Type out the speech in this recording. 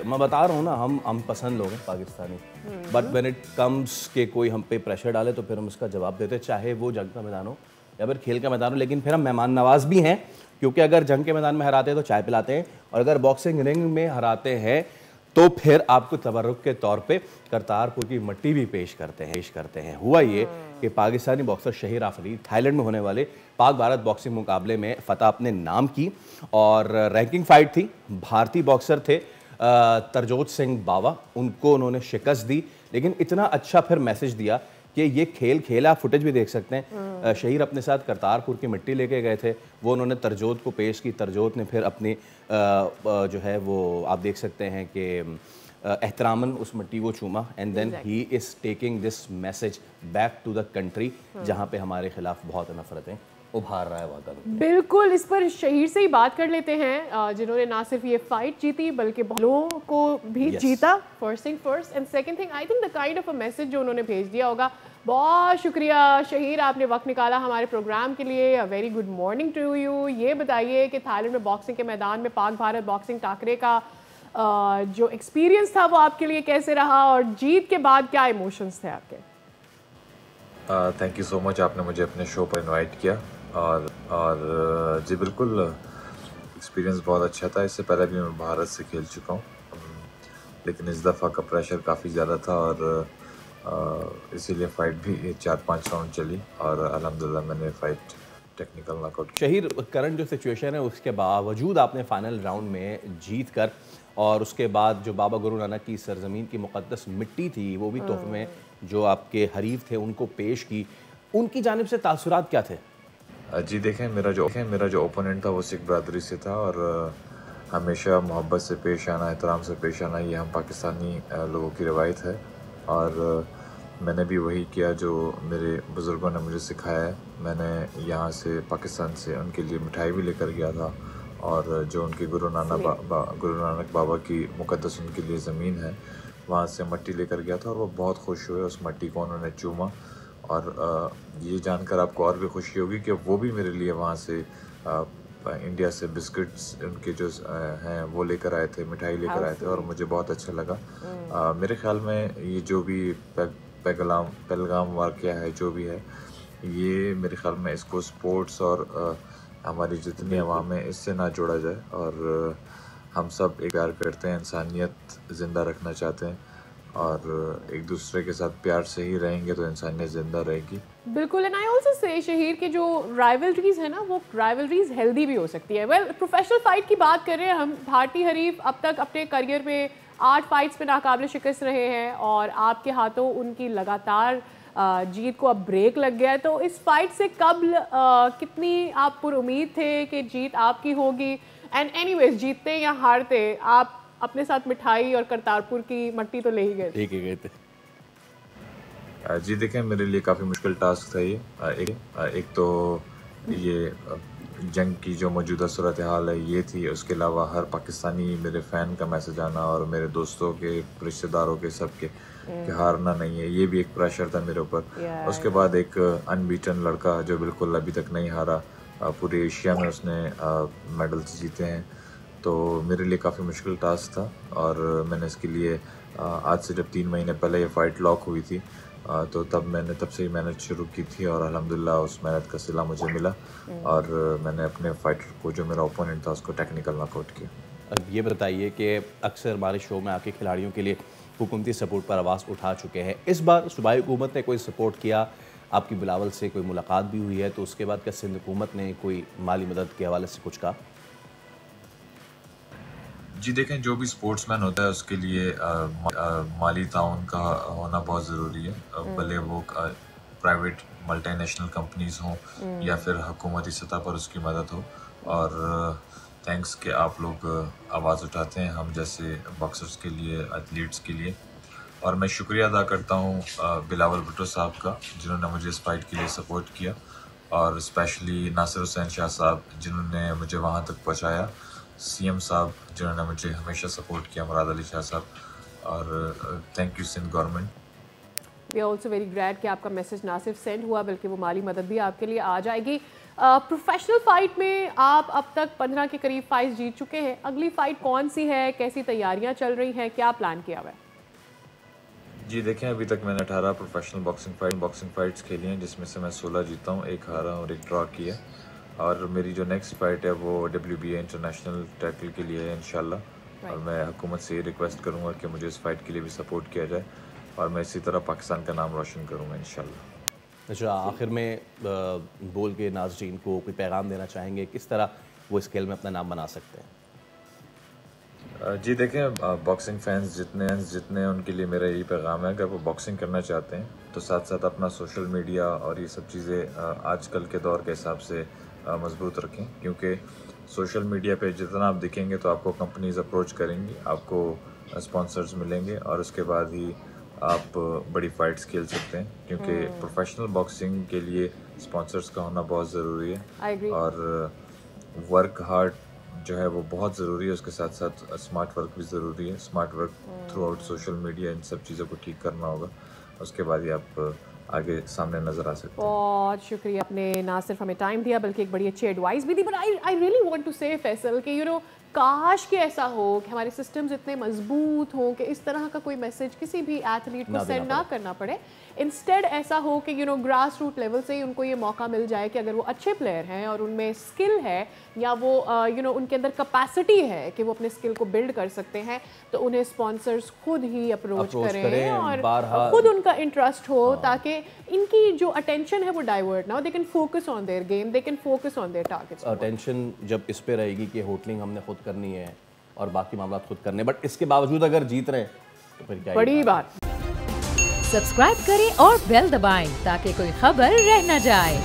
मैं बता रहा हूँ ना, हम पसंद लोग हैं Pakistani, but when it comes के कोई हम पे प्रेशर डाले तो फिर हम उसका जवाब देते हैं, चाहे वो जंग का मैदान हो या फिर खेल का मैदान हो। लेकिन फिर हम मेहमान नवाज भी हैं, क्योंकि अगर जंग के मैदान में हराते हैं तो चाय पिलाते हैं, और अगर बॉक्सिंग रिंग में हराते हैं तो फिर आपको तबर्रुक के तौर पे करतारपुर की मट्टी भी पेश करते हैं। हुआ ये कि पाकिस्तानी बॉक्सर शहीर आफरीदी थाईलैंड में होने वाले पाक भारत बॉक्सिंग मुकाबले में फतह अपने नाम की, और रैंकिंग फाइट थी। भारतीय बॉक्सर थे तरजोत सिंह बावा, उनको उन्होंने शिकस्त दी, लेकिन इतना अच्छा फिर मैसेज दिया कि ये खेल खेला। फुटेज भी देख सकते हैं, शहीर अपने साथ करतारपुर की मिट्टी लेके गए थे, वो उन्होंने तरजोत को पेश की। तरजोत ने फिर अपनी जो है वो आप देख सकते हैं कि एहतरामन उस मिट्टी को चूमा, and then he is taking this message back to the country जहाँ पे हमारे खिलाफ बहुत नफरतें उभार रहा है वादा। बिल्कुल, इस पर शहीर से ही बात कर लेते हैं, जिन्होंने ना सिर्फ ये फाइट जीती बल्कि बहुत लोगों को भी जीता। First thing first, and second thing I think the kind of a message जो उन्होंने भेज दिया होगा। बहुत शुक्रिया शहीर, आपने वक्त निकाला हमारे प्रोग्राम के लिए। A very good morning to you. ये बताइए कि थाईलैंड में बॉक्सिंग के मैदान में पाक भारत बॉक्सिंग टाकरे का जो एक्सपीरियंस था वो आपके लिए कैसे रहा, और जीत के बाद क्या इमोशंस थे आपके? थैंक यू सो मच, आपने मुझे अपने शो पर इनवाइट किया। और जी बिल्कुल, एक्सपीरियंस बहुत अच्छा था। इससे पहले भी मैं भारत से खेल चुका हूँ, लेकिन इस दफ़ा का प्रेशर काफ़ी ज़्यादा था, और इसीलिए फ़ाइट भी 4-5 राउंड चली, और अल्हम्दुलिल्लाह मैंने fight technical knockout. Shaheer, current जो सिचुएशन है उसके बावजूद आपने फाइनल राउंड में जीत कर, और उसके बाद जो बाबा गुरु नानक की सरजमीन की मुक़द्दस मिट्टी थी वो भी तोहफ़े में जो आपके हरीफ थे उनको पेश की, उनकी जानिब से तासुरात क्या थे? जी देखें, मेरा जो ओपोनेंट था वो सिख बरदरी से था, और हमेशा मोहब्बत से पेश आना, एहतराम से पेश आना, ये हम पाकिस्तानी लोगों की रवायत है। और मैंने भी वही किया जो मेरे बुज़ुर्गों ने मुझे सिखाया है। मैंने यहाँ से पाकिस्तान से उनके लिए मिठाई भी लेकर गया था, और जो उनके गुरु नानक बाबा की मुक़द्दस उनके लिए ज़मीन है, वहाँ से मट्टी लेकर गया था, और वो बहुत खुश हुए। उस मट्टी को उन्होंने चूमा, और ये जानकर आपको और भी खुशी होगी कि वो भी मेरे लिए वहाँ से इंडिया से बिस्किट्स उनके जो हैं वो लेकर आए थे, मिठाई लेकर आए थे, और मुझे बहुत अच्छा लगा। मेरे ख्याल में ये जो भी पहलगाम वाक़या है, जो भी है, ये मेरे ख्याल में इसको स्पोर्ट्स और हमारी जितनी अवाम है इससे ना जोड़ा जाए। और हम सब एक प्यार करते हैं, इंसानियत ज़िंदा रखना चाहते हैं, और एक दूसरे के साथ प्यार से ही रहेंगे तो इंसानियत ज़िंदा रहेगी। बिल्कुल, and I also say Shaheer के जो राइवलरीज है ना, वो राइवलरीज हेल्दी भी हो सकती है। वेल, प्रोफेशनल फाइट की बात कर रहे हैं हम। भारतीय हरीफ अब तक अपने करियर में 8 फाइट्स में नाकाबिले शिकस्त रहे हैं, और आपके हाथों उनकी लगातार जीत को अब ब्रेक लग गया है। तो इस फाइट से कबल कितनी आप पुरुमीद थे कि जीत आपकी होगी? एंड एनीवेज, जीतते या हारते, आप अपने साथ मिठाई और करतारपुर की मट्टी तो ले ही गए थे। जी देखें, मेरे लिए काफ़ी मुश्किल टास्क था ये। एक तो ये जंग की जो मौजूदा सूरत हाल है ये थी, उसके अलावा हर पाकिस्तानी मेरे फ़ैन का मैसेज आना, और मेरे दोस्तों के, रिश्तेदारों के, सबके कि हारना नहीं है, ये भी एक प्रेशर था मेरे ऊपर। उसके बाद एक अनबीटन लड़का जो बिल्कुल अभी तक नहीं हारा, पूरे एशिया में उसने मेडल्स जीते हैं, तो मेरे लिए काफ़ी मुश्किल टास्क था। और मैंने इसके लिए आज से जब 3 महीने पहले ये फ़ाइट लॉक हुई थी, तो तब से ही मेहनत शुरू की थी, और अल्हम्दुलिल्लाह उस मेहनत का सिला मुझे मिला, और मैंने अपने फाइटर को, जो मेरा ओपोनेंट था, उसको टेक्निकल नॉकआउट किया। अब ये बताइए कि अक्सर हमारे शो में आके खिलाड़ियों के लिए हुकूमती सपोर्ट पर आवाज़ उठा चुके हैं, इस बार सूबाई हुकूमत ने कोई सपोर्ट किया? आपकी बिलावल से कोई मुलाकात भी हुई है, तो उसके बाद क्या सिंध हुकूमत ने कोई माली मदद के हवाले से कुछ कहा? जी देखें, जो भी स्पोर्ट्समैन होता है उसके लिए माली ताउन का होना बहुत ज़रूरी है, भले वो प्राइवेट मल्टीनेशनल कंपनीज हों या फिर हुकूमती सतह पर उसकी मदद हो। और थैंक्स कि आप लोग आवाज़ उठाते हैं हम जैसे बॉक्सर्स के लिए, एथलीट्स के लिए। और मैं शुक्रिया अदा करता हूँ बिलावल भुट्टो साहब का, जिन्होंने मुझे इस फाइट के लिए सपोर्ट किया, और स्पेशली नासिर हुसैन शाह साहब जिन्होंने मुझे वहाँ तक पहुँचाया, सीएम साहब जिन्होंने मुझे हमेशा सपोर्ट किया, मुराद अली शाह साहब, और thank you Sindh government. We are also very glad कि आपका मैसेज ना सिर्फ सेंड हुआ बल्कि वो माली मदद भी आपके लिए आ जाएगी। प्रोफेशनल फ़ाइट में आप अब तक 15 के करीब फाइट्स जीत चुके हैं। अगली फ़ाइट कौन सी है, कैसी तैयारियां चल रही हैं, क्या प्लान किया हुआ है? जी देखें, अभी तक मैंने 18 प्रोफेशनल बॉक्सिंग फाइट्स खेली हैं, जिसमें से मैं 16 जीता हूँ, 1 हारा और 1 ड्रॉ किया। और मेरी जो नेक्स्ट फाइट है वो WBA इंटरनेशनल टाइटल के लिए है इंशाल्लाह। और मैं हुकूमत से ये रिक्वेस्ट करूँगा कि मुझे इस फाइट के लिए भी सपोर्ट किया जाए और मैं इसी तरह पाकिस्तान का नाम रोशन करूँगा इंशाल्लाह। अच्छा, आखिर में बोल के नाज़रीन को कोई पैगाम देना चाहेंगे, किस तरह वो इस खेल में अपना नाम बना सकते हैं? जी देखें, बॉक्सिंग फैंस जितने उनके लिए मेरा यही पैगाम है, अगर वो बॉक्सिंग करना चाहते हैं तो साथ साथ अपना सोशल मीडिया और ये सब चीज़ें आजकल के दौर के हिसाब से मजबूत रखें, क्योंकि सोशल मीडिया पे जितना आप दिखेंगे तो आपको कंपनीज अप्रोच करेंगी, आपको स्पॉन्सर्स मिलेंगे और उसके बाद ही आप बड़ी फाइट्स खेल सकते हैं, क्योंकि प्रोफेशनल बॉक्सिंग के लिए स्पॉन्सर्स का होना बहुत ज़रूरी है और वर्क हार्ड जो है वो बहुत ज़रूरी है। उसके साथ साथ स्मार्ट वर्क भी ज़रूरी है। Smart work throughout social media, इन सब चीज़ों को ठीक करना होगा, उसके बाद ही आप आगे सामने नज़र आ सकते हैं। बहुत शुक्रिया, आपने ना सिर्फ हमें टाइम दिया बल्कि एक बड़ी अच्छी एडवाइस भी दी। But I really want to say Faisal कि काश कि ऐसा हो कि हमारे सिस्टम्स इतने मजबूत हों कि इस तरह का कोई मैसेज किसी भी एथलीट को सेंड ना करना पड़े। इंस्टेड ऐसा हो कि ग्रास रूट लेवल से ही उनको ये मौका मिल जाए कि अगर वो अच्छे प्लेयर हैं और उनमें स्किल है या वो उनके अंदर कैपेसिटी है कि वो अपने स्किल को बिल्ड कर सकते हैं, तो उन्हें स्पॉन्सर्स खुद ही अप्रोच करें और खुद उनका इंटरेस्ट हो, ताकि इनकी जो अटेंशन है वो डाइवर्ट ना हो। They can focus on their game, they can focus on their targets. Attention जब इस पे रहेगी कि होटलिंग हमने खुद करनी है और बाकी मामला खुद करने, बट इसके बावजूद अगर जीत रहे तो फिर क्या बड़ी बात। सब्सक्राइब करें और बेल दबाएं ताकि कोई खबर रह न जाए।